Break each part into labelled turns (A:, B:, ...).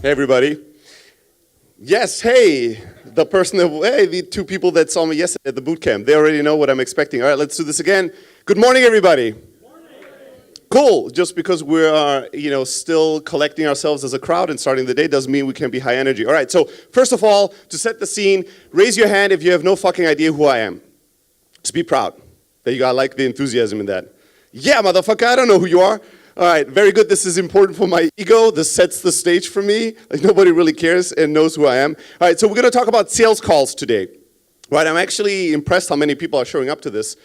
A: Hey, everybody. Yes, hey, the two people that saw me yesterday at the boot camp, they already know what I'm expecting. All right, let's do this again. Good morning, everybody. Good morning. Cool. Just because we are, still collecting ourselves as a crowd and starting the day doesn't mean we can be high energy. All right, so first of all, to set the scene, raise your hand if you have no fucking idea who I am. Just be proud. There you go. I like the enthusiasm in that. Yeah, motherfucker, I don't know who you are. All right, very good. This is important for my ego. This sets the stage for me. Like nobody really cares and knows who I am. All right, so we're going to talk about sales calls today. Right, I'm actually impressed how many people are showing up to this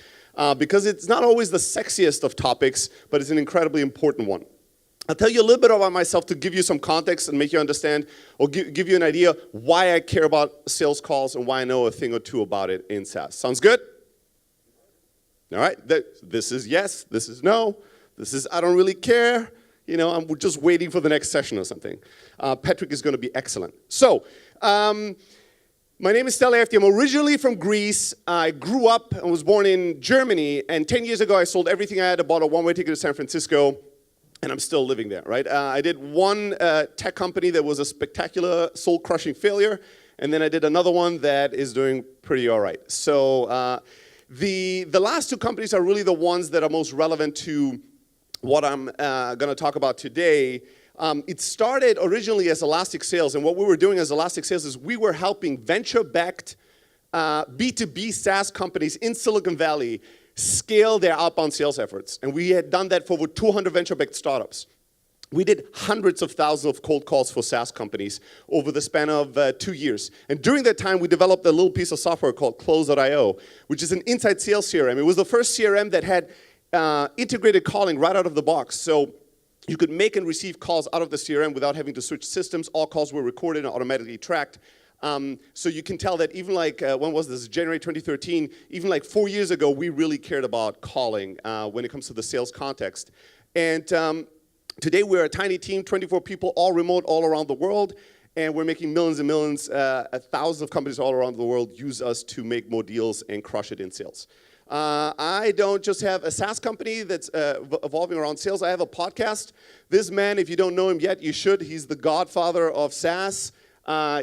A: because it's not always the sexiest of topics, but it's an incredibly important one. I'll tell you a little bit about myself to give you some context and make you understand or give you an idea why I care about sales calls and why I know a thing or two about it in SaaS. Sounds good? All right, this is yes, this is no. This is, I don't really care, I'm just waiting for the next session or something. Patrick is going to be excellent. So, my name is Steli Efti. I'm originally from Greece. I grew up and was born in Germany, and 10 years ago I sold everything I had, bought a one-way ticket to San Francisco, and I'm still living there, right? I did one tech company that was a spectacular soul-crushing failure, and then I did another one that is doing pretty all right. So, the last two companies are really the ones that are most relevant to what I'm going to talk about today. It started originally as Elastic Sales, and what we were doing as Elastic Sales is we were helping venture-backed B2B SaaS companies in Silicon Valley scale their outbound sales efforts. And we had done that for over 200 venture-backed startups. We did hundreds of thousands of cold calls for SaaS companies over the span of 2 years. And during that time, we developed a little piece of software called Close.io, which is an inside sales CRM. It was the first CRM that had integrated calling right out of the box. So you could make and receive calls out of the CRM without having to switch systems. All calls were recorded and automatically tracked. So you can tell that even like, when was this, January 2013, even like 4 years ago, we really cared about calling when it comes to the sales context. And today we're a tiny team, 24 people, all remote, all around the world. And we're making millions and millions, thousands of companies all around the world use us to make more deals and crush it in sales. I don't just have a SaaS company that's evolving around sales. I have a podcast. This man, if you don't know him yet, you should. He's the godfather of SaaS.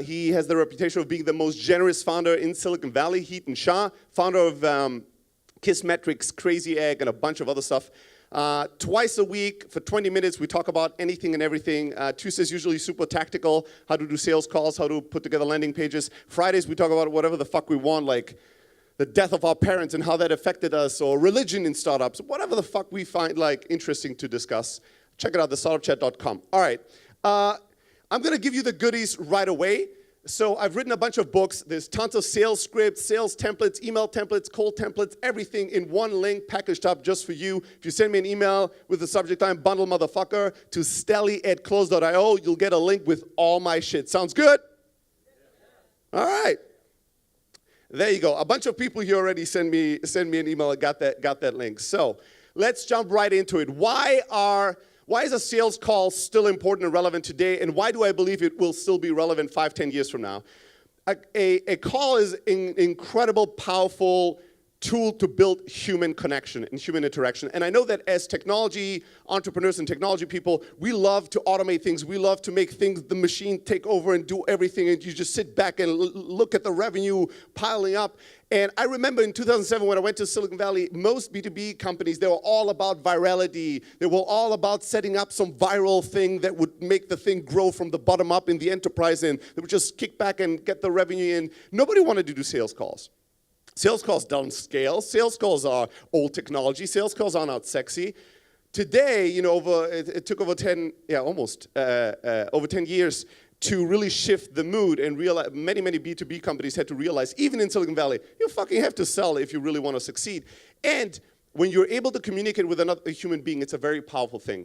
A: He has the reputation of being the most generous founder in Silicon Valley, Hiten Shah, founder of Kissmetrics, Crazy Egg, and a bunch of other stuff. Twice a week for 20 minutes, we talk about anything and everything. Tuesdays usually super tactical, how to do sales calls, how to put together landing pages. Fridays, we talk about whatever the fuck we want, like the death of our parents and how that affected us, or religion in startups, whatever the fuck we find like interesting to discuss. Check it out, thestartupchat.com. All right, I'm gonna give you the goodies right away. So I've written a bunch of books. There's tons of sales scripts, sales templates, email templates, cold templates, everything in one link packaged up just for you. If you send me an email with the subject line bundle motherfucker to steli@close.io, you'll get a link with all my shit. Sounds good? All right. There you go. A bunch of people here already send me an email and got that link. So let's jump right into it. Why is a sales call still important and relevant today, and why do I believe it will still be relevant 5, 10 years from now? A call is an incredible, powerful tool to build human connection and human interaction. And I know that as technology entrepreneurs and technology people, we love to automate things. We love to make things, the machine take over and do everything, and you just sit back and look at the revenue piling up. And I remember in 2007 when I went to Silicon Valley, most B2B companies, they were all about virality. They were all about setting up some viral thing that would make the thing grow from the bottom up in the enterprise, and they would just kick back and get the revenue in. Nobody wanted to do sales calls. Sales calls don't scale. Sales calls are old technology. Sales calls are not sexy. Today, it took over 10 years to really shift the mood and realize many B2B companies had to realize, even in Silicon Valley, you fucking have to sell if you really want to succeed. And when you're able to communicate with another human being, it's a very powerful thing.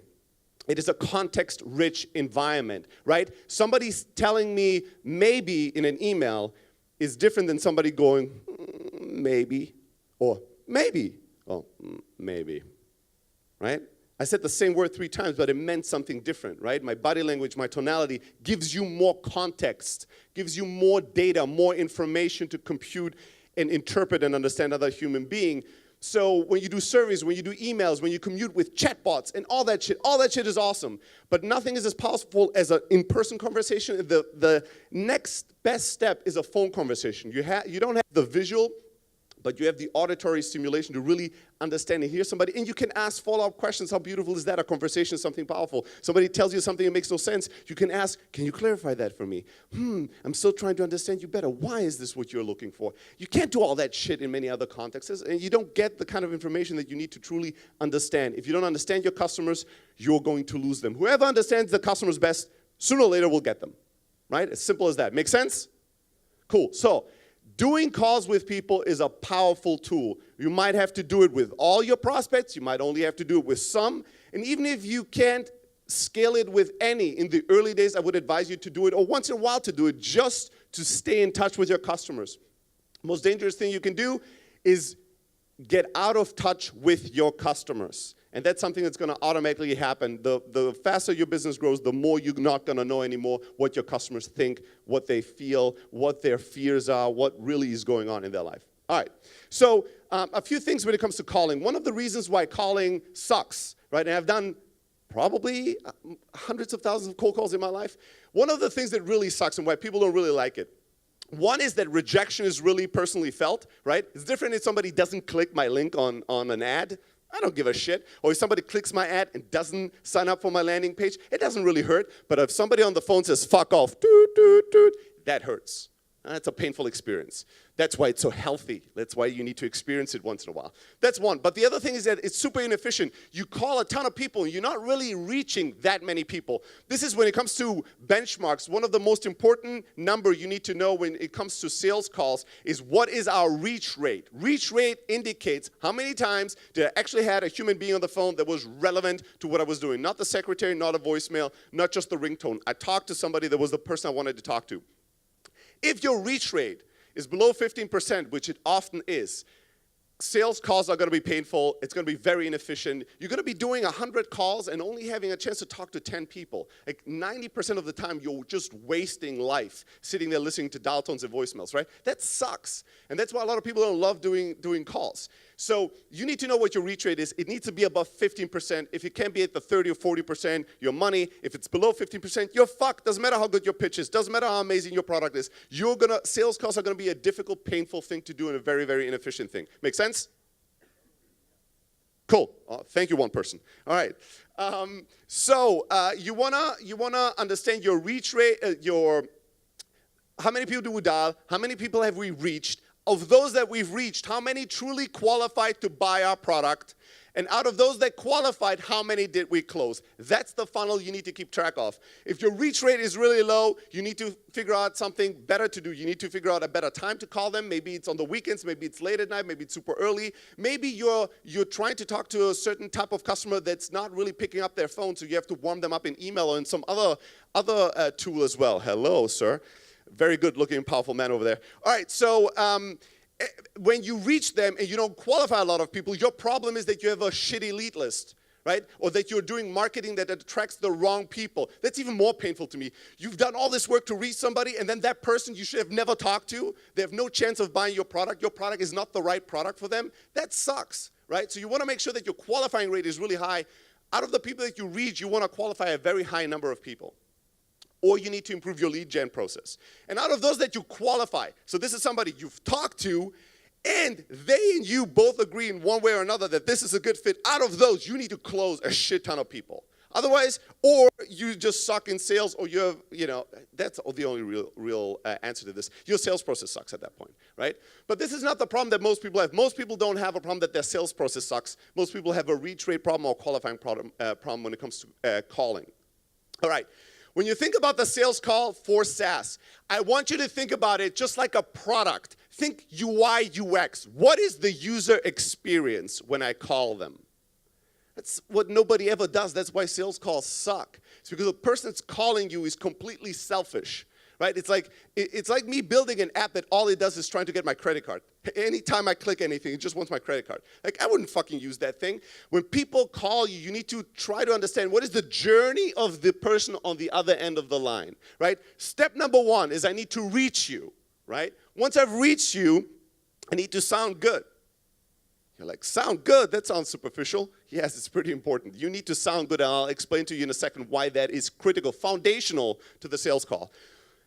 A: It is a context-rich environment, right? Somebody's telling me maybe in an email is different than somebody going, maybe, or maybe, oh, maybe, right? I said the same word 3 times, but it meant something different, right? My body language, my tonality gives you more context, gives you more data, more information to compute and interpret and understand another human being. So when you do surveys, when you do emails, when you commute with chatbots and all that shit is awesome. But nothing is as powerful as an in-person conversation. The next best step is a phone conversation. You don't have the visual, but you have the auditory stimulation to really understand and hear somebody. And you can ask follow-up questions. How beautiful is that? A conversation is something powerful. Somebody tells you something that makes no sense. You can ask, can you clarify that for me? I'm still trying to understand you better. Why is this what you're looking for? You can't do all that shit in many other contexts. And you don't get the kind of information that you need to truly understand. If you don't understand your customers, you're going to lose them. Whoever understands the customers best, sooner or later will get them. Right? As simple as that. Make sense? Cool. So, doing calls with people is a powerful tool. You might have to do it with all your prospects. You might only have to do it with some. And even if you can't scale it with any, in the early days, I would advise you to do it, or once in a while to do it, just to stay in touch with your customers. Most dangerous thing you can do is get out of touch with your customers. And that's something that's going to automatically happen. The faster your business grows, the more you're not going to know anymore what your customers think, what they feel, what their fears are, what really is going on in their life. All right, so a few things when it comes to calling. One of the reasons why calling sucks, right, and I've done probably hundreds of thousands of cold calls in my life. One of the things that really sucks and why people don't really like it, one is that rejection is really personally felt, right? It's different if somebody doesn't click my link on an ad. I don't give a shit. Or if somebody clicks my ad and doesn't sign up for my landing page, it doesn't really hurt. But if somebody on the phone says, fuck off, doot, doot, doot, that hurts. That's a painful experience. That's why it's so healthy. That's why you need to experience it once in a while. That's one. But the other thing is that it's super inefficient. You call a ton of people, and you're not really reaching that many people. This is when it comes to benchmarks. One of the most important number you need to know when it comes to sales calls is what is our reach rate. Reach rate indicates how many times did I actually had a human being on the phone that was relevant to what I was doing. Not the secretary, not a voicemail, not just the ringtone. I talked to somebody that was the person I wanted to talk to. If your reach rate is below 15%, which it often is, sales calls are going to be painful. It's going to be very inefficient. You're going to be doing 100 calls and only having a chance to talk to 10 people. Like 90% of the time, you're just wasting life sitting there listening to dial tones and voicemails, right? That sucks. And that's why a lot of people don't love doing calls. So you need to know what your reach rate is. It needs to be above 15%. If it can't be at the 30 or 40%, your money. If it's below 15%, you're fucked. Doesn't matter how good your pitch is. Doesn't matter how amazing your product is. Sales calls are going to be a difficult, painful thing to do and a very, very inefficient thing. Make sense? Cool. Thank you, one person. All right. You wanna understand your reach rate, how many people do we dial? How many people have we reached? Of those that we've reached, how many truly qualified to buy our product? And out of those that qualified, how many did we close? That's the funnel you need to keep track of. If your reach rate is really low, you need to figure out something better to do. You need to figure out a better time to call them. Maybe it's on the weekends, maybe it's late at night, maybe it's super early. Maybe you're trying to talk to a certain type of customer that's not really picking up their phone, so you have to warm them up in email or in some other tool as well. Hello, sir. Very good looking, powerful man over there. All right, so when you reach them and you don't qualify a lot of people, your problem is that you have a shitty lead list, right? Or that you're doing marketing that attracts the wrong people. That's even more painful to me. You've done all this work to reach somebody, and then that person you should have never talked to, they have no chance of buying your product. Your product is not the right product for them. That sucks, right? So you want to make sure that your qualifying rate is really high. Out of the people that you reach, you want to qualify a very high number of people. Or you need to improve your lead gen process. And out of those that you qualify, so this is somebody you've talked to, and they and you both agree in one way or another that this is a good fit, out of those, you need to close a shit ton of people. Otherwise, or you just suck in sales, or that's the only real answer to this. Your sales process sucks at that point, right? But this is not the problem that most people have. Most people don't have a problem that their sales process sucks. Most people have a reach rate problem or qualifying problem when it comes to calling. All right. When you think about the sales call for SaaS, I want you to think about it just like a product. Think UI, UX. What is the user experience when I call them? That's what nobody ever does. That's why sales calls suck. It's because the person that's calling you is completely selfish, right? It's like me building an app that all it does is trying to get my credit card. Anytime I click anything, it just wants my credit card. Like, I wouldn't fucking use that thing. When people call you, you need to try to understand what is the journey of the person on the other end of the line, right? Step number one is I need to reach you, right? Once I've reached you, I need to sound good. You're like, sound good? That sounds superficial. Yes, it's pretty important. You need to sound good, and I'll explain to you in a second why that is critical, foundational to the sales call.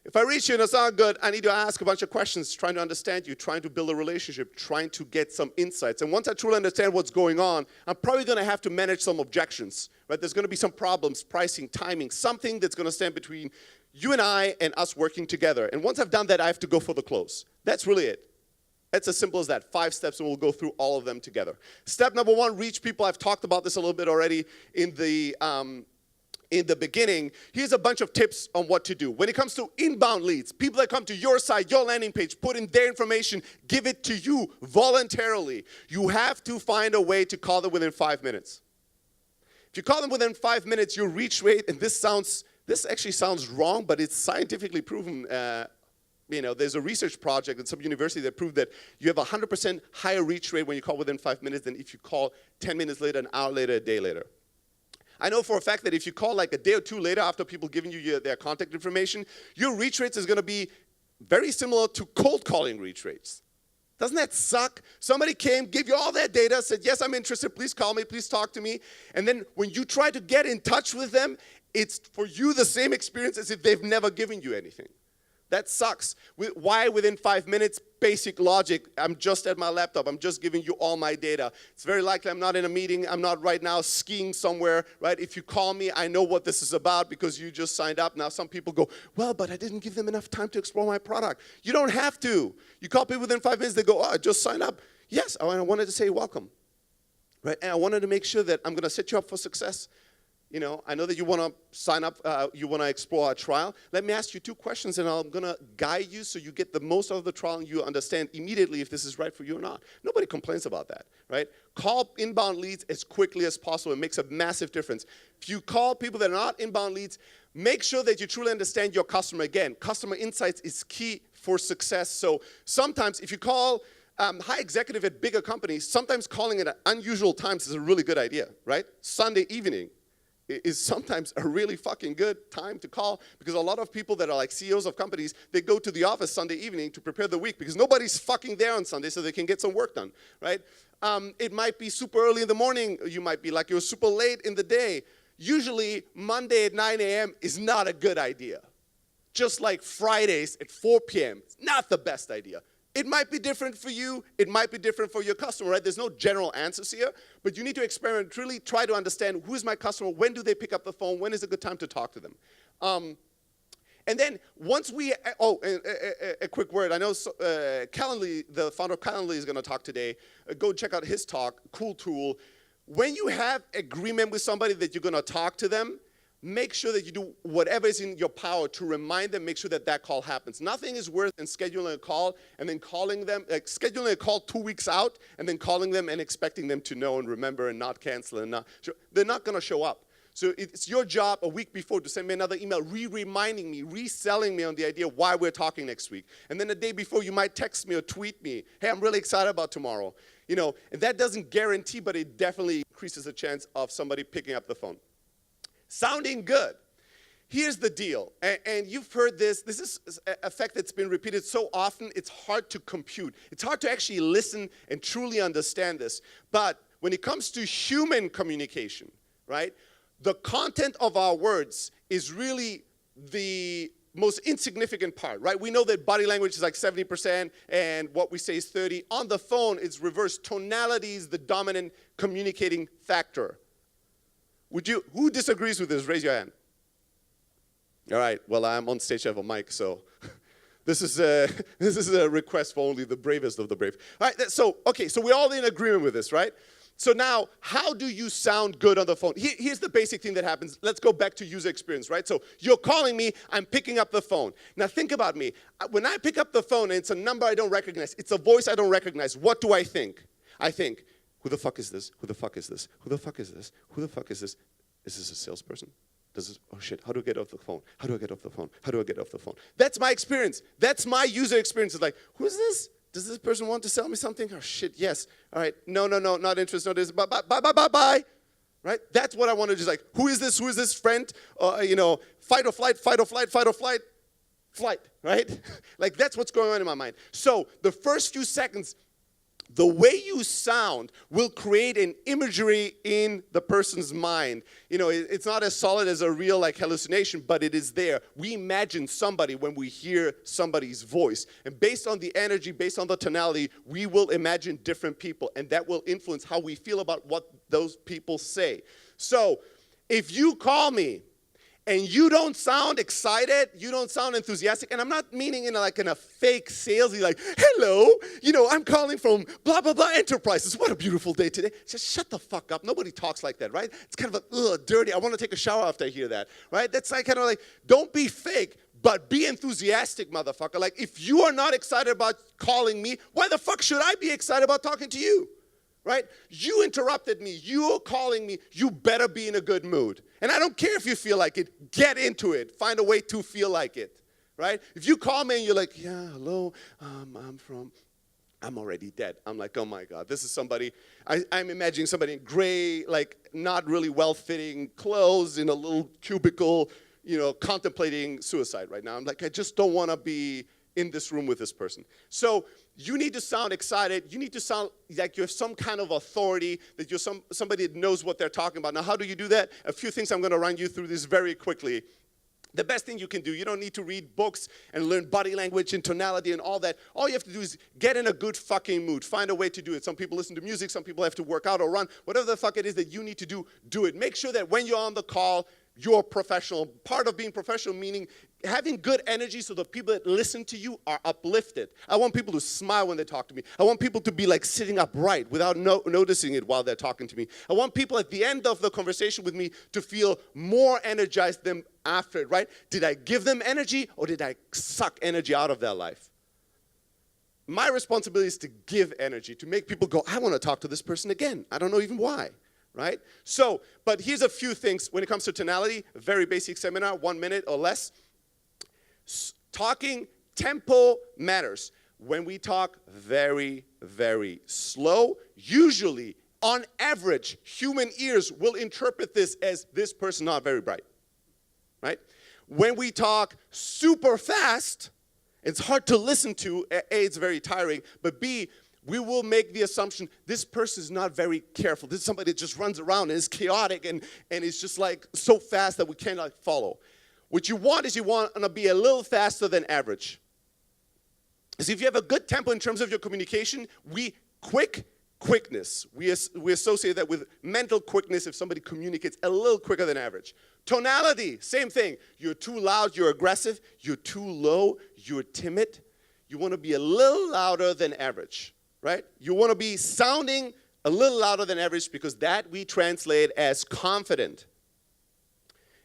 A: If I reach you and I sound good, I need to ask a bunch of questions, trying to understand you, trying to build a relationship, trying to get some insights. And once I truly understand what's going on, I'm probably going to have to manage some objections. Right? There's going to be some problems, pricing, timing, something that's going to stand between you and I and us working together. And once I've done that, I have to go for the close. That's really it. It's as simple as that. 5 steps, and we'll go through all of them together. Step number 1, reach people. I've talked about this a little bit already in the beginning. Here's a bunch of tips on what to do. When it comes to inbound leads, people that come to your site, your landing page, put in their information, give it to you voluntarily. You have to find a way to call them within 5 minutes. If you call them within 5 minutes, your reach rate, and this actually sounds wrong, but it's scientifically proven. There's a research project at some university that proved that you have a 100% higher reach rate when you call within 5 minutes than if you call 10 minutes later, an hour later, a day later. I know for a fact that if you call like a day or two later after people giving you their contact information, your reach rates is going to be very similar to cold calling reach rates. Doesn't that suck? Somebody came, gave you all that data, said, yes, I'm interested, please call me, please talk to me. And then when you try to get in touch with them, it's for you the same experience as if they've never given you anything. That sucks. Why within 5 minutes? Basic logic. I'm just at my laptop. I'm just giving you all my data. It's very likely I'm not in a meeting. I'm not right now skiing somewhere, right? If you call me, I know what this is about because you just signed up. Now some people go, well, but I didn't give them enough time to explore my product. You don't have to. You call people within 5 minutes, they go, oh, I just signed up. Yes, I wanted to say welcome, right? And I wanted to make sure that I'm going to set you up for success. I know that you want to sign up, you want to explore our trial. Let me ask you 2 questions, and I'm going to guide you so you get the most out of the trial and you understand immediately if this is right for you or not. Nobody complains about that, right? Call inbound leads as quickly as possible. It makes a massive difference. If you call people that are not inbound leads, make sure that you truly understand your customer. Again, customer insights is key for success. So sometimes if you call high executive at bigger companies, sometimes calling at unusual times is a really good idea, right? Sunday evening is sometimes a really fucking good time to call because a lot of people that are like CEOs of companies, they go to the office Sunday evening to prepare the week because nobody's fucking there on Sunday so they can get some work done, right? It might be super early in the morning. You might be like you're super late in the day. Usually Monday at 9 a.m. is not a good idea. Just like Fridays at 4 p.m. It's not the best idea. It might be different for you. It might be different for your customer, right? There's no general answers here, but you need to experiment, really try to understand who is my customer, when do they pick up the phone, when is a good time to talk to them. And then once a quick word. I know Calendly, the founder of Calendly is going to talk today. Go check out his talk, cool tool. When you have agreement with somebody that you're going to talk to them, make sure that you do whatever is in your power to remind them, make sure that that call happens. Nothing is worse than scheduling a call and then calling them, scheduling a call 2 weeks out and then calling them and expecting them to know and remember and not cancel and not. They're not going to show up. So it's your job a week before to send me another email reminding me, reselling me on the idea why we're talking next week. And then the day before you might text me or tweet me, hey, I'm really excited about tomorrow. And that doesn't guarantee, but it definitely increases the chance of somebody picking up the phone. Sounding good. Here's the deal, and you've heard this. This is an effect that's been repeated so often, it's hard to compute. It's hard to actually listen and truly understand this. But when it comes to human communication, right, the content of our words is really the most insignificant part, right? We know that body language is like 70% and what we say is 30%. On the phone, it's reversed. Tonality is the dominant communicating factor. Who disagrees with this? Raise your hand. All right, well, I'm on stage, I have a mic, so this is a request for only the bravest of the brave. All right, so we're all in agreement with this, right? So now, how do you sound good on the phone? Here's the basic thing that happens. Let's go back to user experience, right? So you're calling me, I'm picking up the phone. Now think about me. When I pick up the phone and it's a number I don't recognize, it's a voice I don't recognize, what do I think? I think, who the fuck is this? Who the fuck is this? Who the fuck is this? Who the fuck is this? Is this a salesperson? Oh shit, how do I get off the phone? How do I get off the phone? How do I get off the phone? That's my experience. That's my user experience. It's like, who is this? Does this person want to sell me something? Oh shit, yes. All right, no, not interested, no this, bye. Right? That's what I want to do. Like, who is this? Who is this friend? Fight or flight, flight, right? Like that's what's going on in my mind. So the first few seconds, The way you sound will create an imagery in the person's mind. You know, it's not as solid as a real like hallucination, but it is there. We imagine somebody when we hear somebody's voice. And based on the energy, based on the tonality, we will imagine different people. And that will influence how we feel about what those people say. So if you call me and you don't sound excited, you don't sound enthusiastic, and I'm not meaning in a fake salesy, like, hello, I'm calling from blah, blah, blah enterprises. What a beautiful day today. Just shut the fuck up. Nobody talks like that, right? It's kind of dirty. I want to take a shower after I hear that, right? That's like kind of like, don't be fake, but be enthusiastic, motherfucker. Like, if you are not excited about calling me, why the fuck should I be excited about talking to you? Right? You interrupted me. You're calling me. You better be in a good mood. And I don't care if you feel like it. Get into it. Find a way to feel like it. Right? If you call me and you're like, yeah, hello, I'm already dead. I'm like, oh my God, this is somebody, I'm imagining somebody in gray, like not really well-fitting clothes in a little cubicle, contemplating suicide right now. I'm like, I just don't want to be in this room with this person. So you need to sound excited. You need to sound like you have some kind of authority, that you're somebody that knows what they're talking about. Now, how do you do that? A few things I'm going to run you through this very quickly. The best thing you can do, you don't need to read books and learn body language and tonality and all that. All you have to do is get in a good fucking mood. Find a way to do it. Some people listen to music. Some people have to work out or run. Whatever the fuck it is that you need to do, do it. Make sure that when you're on the call, you're professional. Part of being professional meaning having good energy so the people that listen to you are uplifted. I want people to smile when they talk to me. I want people to be like sitting upright without noticing it while they're talking to me. I want people at the end of the conversation with me to feel more energized than after it, right? Did I give them energy or did I suck energy out of their life? My responsibility is to give energy, to make people go, I want to talk to this person again. I don't know even why. Right? So, but here's a few things when it comes to tonality, a very basic seminar, 1 minute or less. Talking tempo matters. When we talk very, very slow, usually, on average, human ears will interpret this as this person not very bright. Right? When we talk super fast, it's hard to listen to. A, it's very tiring, but B, we will make the assumption this person is not very careful. This is somebody that just runs around and is chaotic and is just like so fast that we cannot follow. What you want is you want to be a little faster than average. Because if you have a good tempo in terms of your communication, quickness. We associate that with mental quickness if somebody communicates a little quicker than average. Tonality, same thing. You're too loud, you're aggressive. You're too low, you're timid. You want to be a little louder than average. Right? You want to be sounding a little louder than average because that we translate as confident.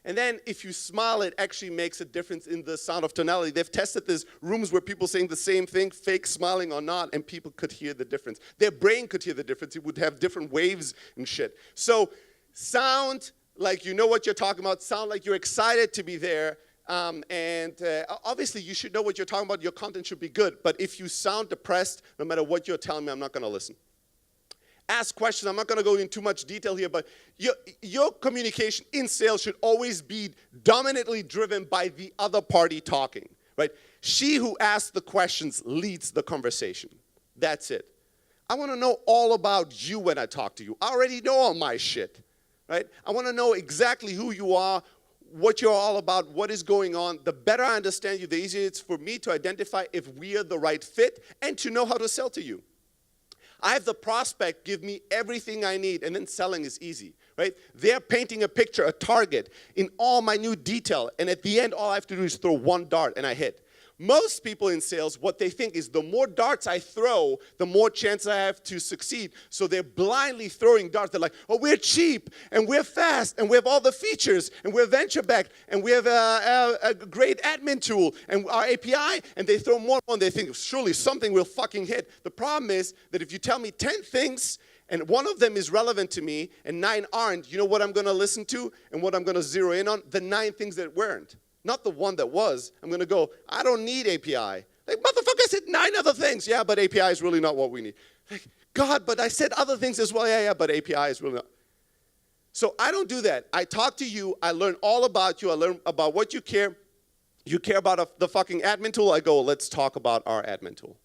A: And then if you smile, it actually makes a difference in the sound of tonality. They've tested this, rooms where people saying the same thing, fake smiling or not, and people could hear the difference. Their brain could hear the difference. It would have different waves and shit. So sound like you know what you're talking about. Sound like you're excited to be there. Obviously, you should know what you're talking about. Your content should be good. But if you sound depressed, no matter what you're telling me, I'm not going to listen. Ask questions. I'm not going to go into too much detail here, but your communication in sales should always be dominantly driven by the other party talking, right? She who asks the questions leads the conversation. That's it. I want to know all about you when I talk to you. I already know all my shit, right? I want to know exactly who you are, what you're all about, what is going on. The better I understand you, the easier it's for me to identify if we are the right fit and to know how to sell to you. I have the prospect give me everything I need, and then selling is easy, right? They're painting a picture, a target, in all minute detail, and at the end, all I have to do is throw one dart, and I hit. Most people in sales, what they think is the more darts I throw, the more chance I have to succeed. So they're blindly throwing darts. They're like, oh, we're cheap, and we're fast, and we have all the features, and we're venture-backed, and we have a great admin tool, and our API, and they throw more and they think, surely something will fucking hit. The problem is that if you tell me 10 things, and one of them is relevant to me, and 9 aren't, you know what I'm going to listen to, and what I'm going to zero in on? The 9 things that weren't. Not the one that was. I'm going to go, I don't need API. Like, motherfucker, I said 9 other things. Yeah, but API is really not what we need. Like, God, but I said other things as well. Yeah, but API is really not. So I don't do that. I talk to you. I learn all about you. I learn about what you care. You care about the fucking admin tool. I go, let's talk about our admin tool.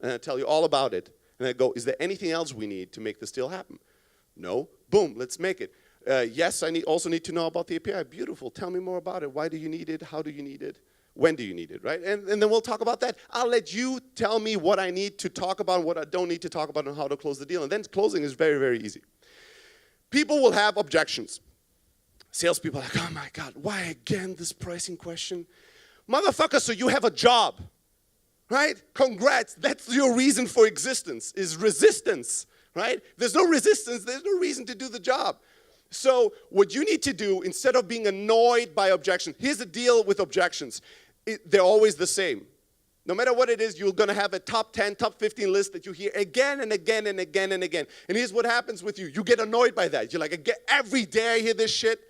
A: And I tell you all about it. And I go, is there anything else we need to make this deal happen? No. Boom, let's make it. Yes, I also need to know about the API. Beautiful. Tell me more about it. Why do you need it? How do you need it? When do you need it, right? And then we'll talk about that. I'll let you tell me what I need to talk about and what I don't need to talk about and how to close the deal. And then closing is very, very easy. People will have objections. Salespeople are like, oh my God, why again this pricing question? Motherfucker, so you have a job, right? Congrats, that's your reason for existence, is resistance, right? There's no resistance, there's no reason to do the job. So what you need to do, instead of being annoyed by objections, here's the deal with objections. They're always the same. No matter what it is, you're going to have a top 10, top 15 list that you hear again and again and again and again. And here's what happens with you. You get annoyed by that. You're like, every day I hear this shit.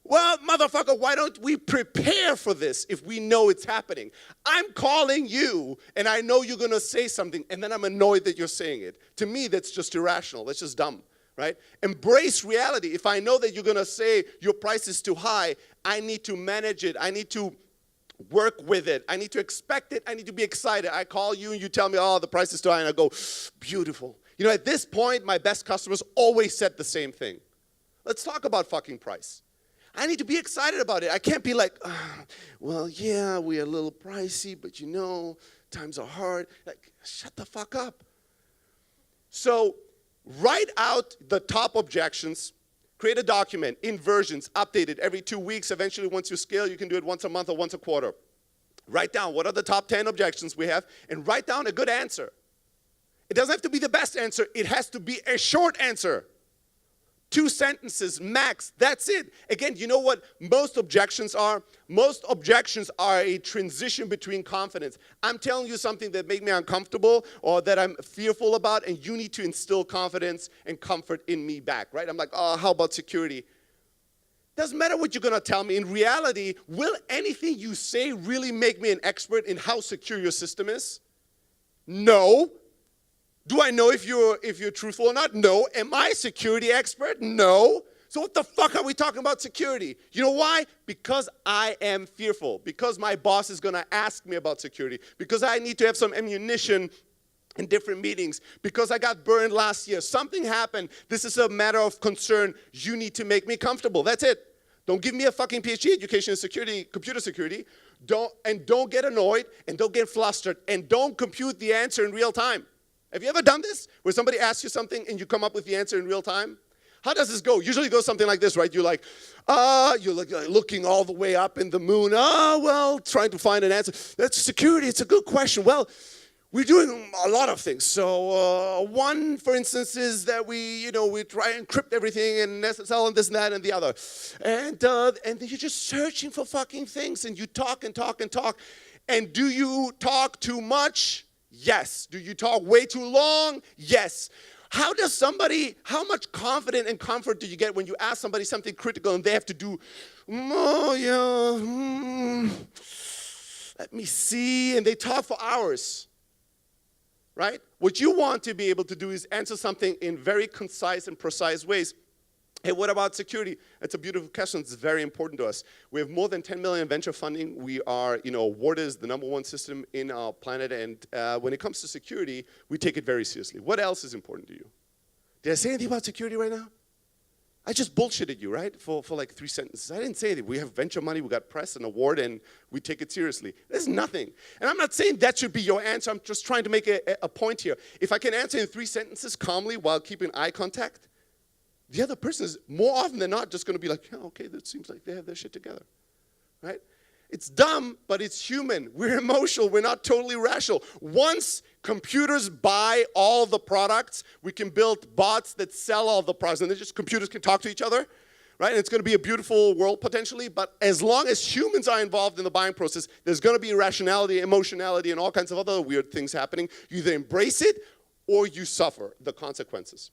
A: Well, motherfucker, why don't we prepare for this if we know it's happening? I'm calling you, and I know you're going to say something, and then I'm annoyed that you're saying it. To me, that's just irrational. That's just dumb, right? Embrace reality. If I know that you're going to say your price is too high, I need to manage it. I need to work with it. I need to expect it. I need to be excited. I call you, and you tell me, oh, the price is too high, and I go, beautiful. You know, at this point, my best customers always said the same thing. Let's talk about fucking price. I need to be excited about it. I can't be like, well, yeah, we're a little pricey, but you know, times are hard. Like, shut the fuck up. So write out the top objections, create a document in versions, update it every 2 weeks. Eventually, once you scale, you can do it once a month or once a quarter. Write down what are the top 10 objections we have, and write down a good answer. It doesn't have to be the best answer. It has to be a short answer. 2 sentences max, that's it. Again, you know what most objections are? Most objections are a transition between confidence. I'm telling you something that makes me uncomfortable or that I'm fearful about, and you need to instill confidence and comfort in me back, right? I'm like, oh, how about security? Doesn't matter what you're going to tell me. In reality, will anything you say really make me an expert in how secure your system is? No. Do I know if you're truthful or not? No. Am I a security expert? No. So what the fuck are we talking about security? You know why? Because I am fearful. Because my boss is going to ask me about security. Because I need to have some ammunition in different meetings. Because I got burned last year. Something happened. This is a matter of concern. You need to make me comfortable. That's it. Don't give me a fucking PhD education in security, computer security. Don't get annoyed and don't get flustered and don't compute the answer in real time. Have you ever done this? Where somebody asks you something and you come up with the answer in real time? How does this go? Usually it goes something like this, right? You're like, you're looking all the way up in the moon. Well, trying to find an answer. That's security. It's a good question. Well, we're doing a lot of things. So one, for instance, is that we try and encrypt everything and SSL and this and that and the other. And you're just searching for fucking things and you talk and talk and talk. And do you talk too much? Yes. Do you talk way too long? Yes. How much confidence and comfort do you get when you ask somebody something critical and they have to do, let me see, and they talk for hours, right? What you want to be able to do is answer something in very concise and precise ways. Hey, what about security? It's a beautiful question. It's very important to us. We have more than 10 million in venture funding. We are, awarded as the #1 system in our planet. And when it comes to security, we take it very seriously. What else is important to you? Did I say anything about security right now? I just bullshitted you, right? For like 3 sentences. I didn't say anything. We have venture money, we got press and award, and we take it seriously. There's nothing. And I'm not saying that should be your answer. I'm just trying to make a point here. If I can answer in 3 sentences calmly while keeping eye contact, the other person is more often than not just going to be like, yeah, okay, that seems like they have their shit together, right? It's dumb, but it's human. We're emotional. We're not totally rational. Once computers buy all the products, we can build bots that sell all the products, and then just computers can talk to each other, right? And it's going to be a beautiful world potentially, but as long as humans are involved in the buying process, there's going to be irrationality, emotionality, and all kinds of other weird things happening. You either embrace it or you suffer the consequences.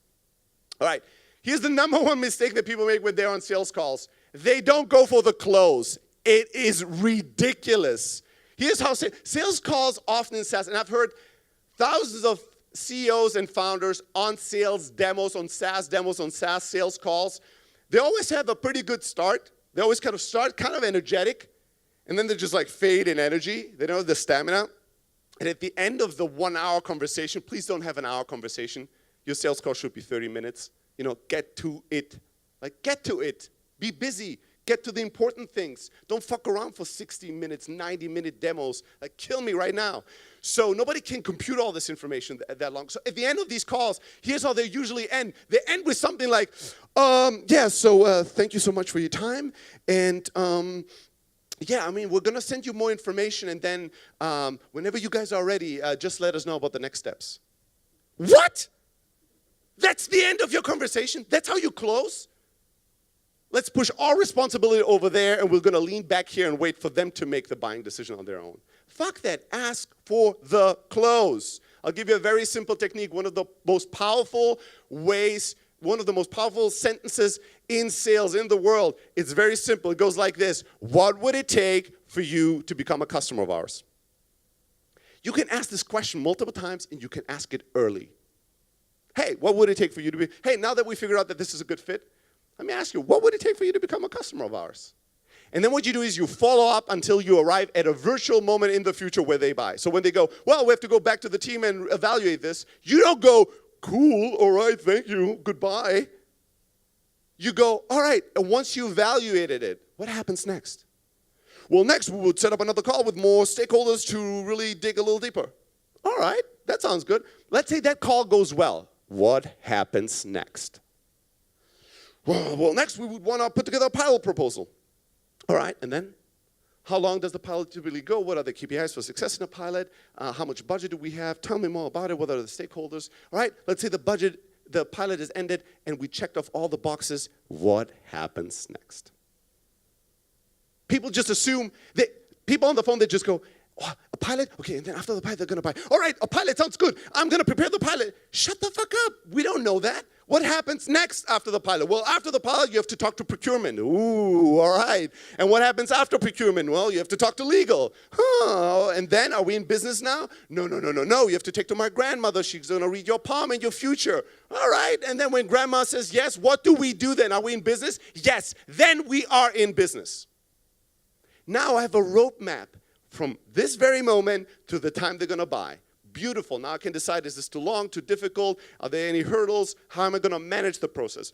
A: All right. Here's the #1 mistake that people make when they're on sales calls. They don't go for the close. It is ridiculous. Here's how sales calls often in SaaS, and I've heard thousands of CEOs and founders on sales demos, on SaaS demos, on SaaS sales calls. They always have a pretty good start. They always kind of start kind of energetic, and then they just like fade in energy. They don't have the stamina. And at the end of the 1 hour conversation, please don't have an hour conversation. Your sales call should be 30 minutes. Get to it. Get to it. Be busy. Get to the important things. Don't fuck around for 60 minutes, 90-minute demos. Kill me right now. So nobody can compute all this information that long. So at the end of these calls, here's how they usually end. They end with something like, thank you so much for your time. And we're going to send you more information. And then whenever you guys are ready, just let us know about the next steps. What? That's the end of your conversation? That's how you close? Let's push our responsibility over there, and we're going to lean back here and wait for them to make the buying decision on their own. Fuck that. Ask for the close. I'll give you a very simple technique. One of the most powerful ways, one of the most powerful sentences in sales in the world. It's very simple. It goes like this. What would it take for you to become a customer of ours? You can ask this question multiple times, and you can ask it early. Hey, what would it take for you to be? Hey, now that we figured out that this is a good fit, let me ask you, what would it take for you to become a customer of ours? And then what you do is you follow up until you arrive at a virtual moment in the future where they buy. So when they go, well, we have to go back to the team and evaluate this, you don't go, cool, all right, thank you, goodbye. You go, all right, and once you evaluated it, what happens next? Well, next we would set up another call with more stakeholders to really dig a little deeper. All right, that sounds good. Let's say that call goes well. What happens next? Well, next we would want to put together a pilot proposal. All right, and then? How long does the pilot typically go? What are the KPIs for success in a pilot? How much budget do we have? Tell me more about it. What are the stakeholders? All right, let's say the pilot is ended, and we checked off all the boxes. What happens next? People just assume that people on the phone, they just go, oh, a pilot? Okay, and then after the pilot, they're going to buy. All right, a pilot sounds good. I'm going to prepare the pilot. Shut the fuck up. We don't know that. What happens next after the pilot? Well, after the pilot, you have to talk to procurement. Ooh, all right. And what happens after procurement? Well, you have to talk to legal. And then, are we in business now? No. You have to take to my grandmother. She's going to read your palm and your future. All right. And then when grandma says yes, what do we do then? Are we in business? Yes. Then we are in business. Now I have a roadmap from this very moment to the time they're going to buy. Beautiful. Now I can decide, is this too long, too difficult? Are there any hurdles? How am I going to manage the process?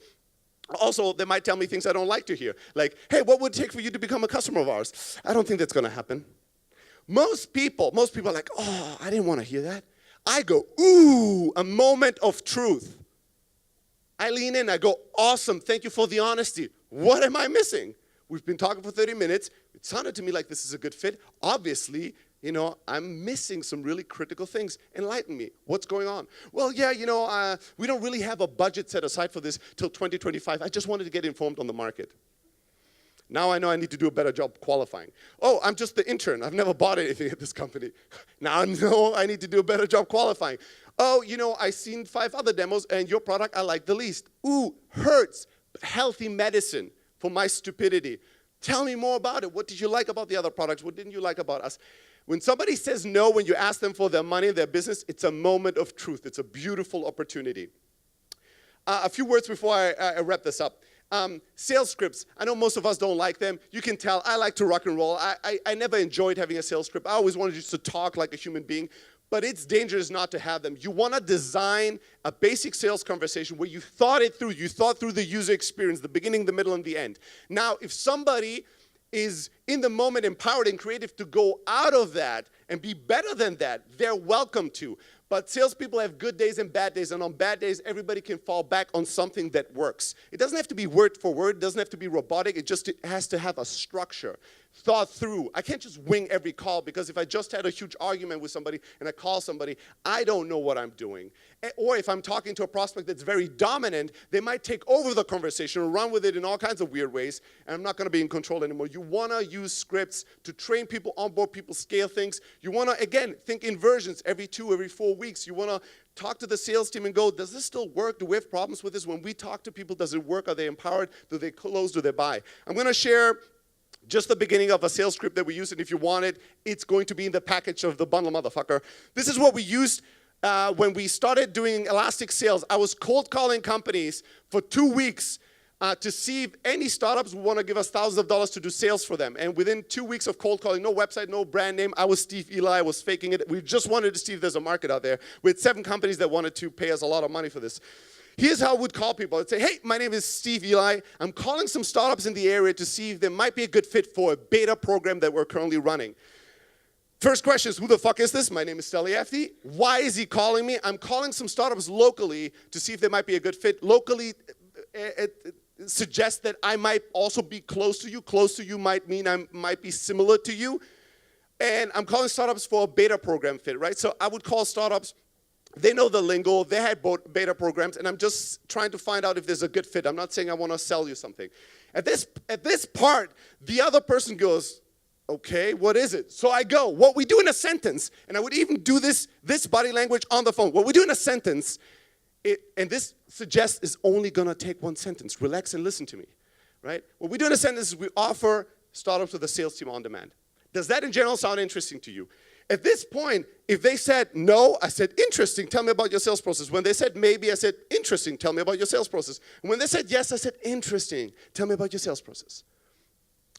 A: Also, they might tell me things I don't like to hear. Like, hey, what would it take for you to become a customer of ours? I don't think that's going to happen. Most people are like, oh, I didn't want to hear that. I go, ooh, a moment of truth. I lean in, I go, awesome, thank you for the honesty. What am I missing? We've been talking for 30 minutes. It sounded to me like this is a good fit. Obviously, I'm missing some really critical things. Enlighten me. What's going on? Well, yeah, we don't really have a budget set aside for this till 2025. I just wanted to get informed on the market. Now I know I need to do a better job qualifying. Oh, I'm just the intern. I've never bought anything at this company. Now I know I need to do a better job qualifying. Oh, I've seen 5 other demos, and your product I like the least. Ooh, hurts. Healthy medicine for my stupidity. Tell me more about it. What did you like about the other products? What didn't you like about us? When somebody says no, when you ask them for their money, their business, it's a moment of truth. It's a beautiful opportunity. A few words before I wrap this up. Sales scripts. I know most of us don't like them. You can tell I like to rock and roll. I never enjoyed having a sales script. I always wanted just to talk like a human being. But it's dangerous not to have them. You want to design a basic sales conversation where you thought it through. You thought through the user experience, the beginning, the middle, and the end. Now, if somebody is in the moment empowered and creative to go out of that and be better than that, they're welcome to. But salespeople have good days and bad days, and on bad days, everybody can fall back on something that works. It doesn't have to be word for word. It doesn't have to be robotic. It has to have a structure, thought through. I can't just wing every call, because if I just had a huge argument with somebody and I call somebody, I don't know what I'm doing. Or if I'm talking to a prospect that's very dominant, they might take over the conversation and run with it in all kinds of weird ways, and I'm not going to be in control anymore. You want to use scripts to train people, onboard people, scale things. You want to, again, think inversions every 2, every 4 weeks. You want to talk to the sales team and go, does this still work? Do we have problems with this? When we talk to people, does it work? Are they empowered? Do they close? Do they buy? I'm going to share just the beginning of a sales script that we use, and if you want it, it's going to be in the package of the bundle, motherfucker. This is what we used when we started doing elastic sales. I was cold calling companies for 2 weeks to see if any startups would want to give us thousands of dollars to do sales for them. And within 2 weeks of cold calling, no website, no brand name, I was Steve Eli, I was faking it. We just wanted to see if there's a market out there. We had 7 companies that wanted to pay us a lot of money for this. Here's how I would call people. I'd say, hey, my name is Steve Eli. I'm calling some startups in the area to see if there might be a good fit for a beta program that we're currently running. First question is, who the fuck is this? My name is Steli Efti. Why is he calling me? I'm calling some startups locally to see if there might be a good fit. Locally, it suggests that I might also be close to you. Close to you might mean I might be similar to you. And I'm calling startups for a beta program fit, right? So I would call startups. They know the lingo, they had beta programs, and I'm just trying to find out if there's a good fit. I'm not saying I want to sell you something. At this part, the other person goes, okay, what is it? So I go, what we do in a sentence, and I would even do this body language on the phone. What we do in a sentence, and this suggests is only going to take one sentence. Relax and listen to me, right? What we do in a sentence is we offer startups with a sales team on demand. Does that in general sound interesting to you? At this point, if they said no, I said, interesting, tell me about your sales process. When they said maybe, I said, interesting, tell me about your sales process. And when they said yes, I said, interesting, tell me about your sales process.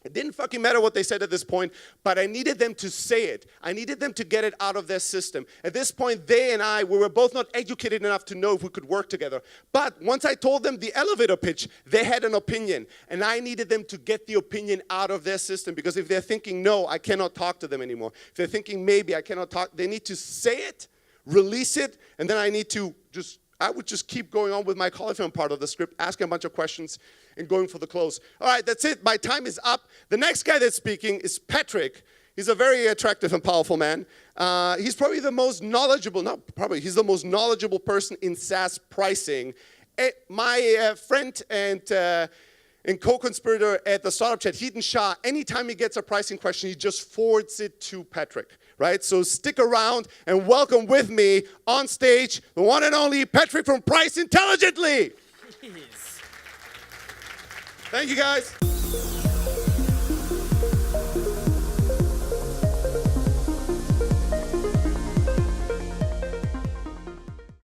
A: It didn't fucking matter what they said at this point, but I needed them to say it. I needed them to get it out of their system. At this point, they and I, we were both not educated enough to know if we could work together. But once I told them the elevator pitch, they had an opinion. And I needed them to get the opinion out of their system. Because if they're thinking no, I cannot talk to them anymore. If they're thinking maybe, I cannot talk, they need to say it, release it, and then I would just keep going on with my call-film part of the script, asking a bunch of questions and going for the close. All right, that's it. My time is up. The next guy that's speaking is Patrick. He's a very attractive and powerful man. He's probably the most knowledgeable, he's the most knowledgeable person in SaaS pricing. My friend and co-conspirator at the Startup Chat, Heaton Shah, anytime he gets a pricing question, he just forwards it to Patrick, right? So stick around and welcome with me on stage, the one and only Patrick from Price Intelligently. Jeez. Thank you, guys.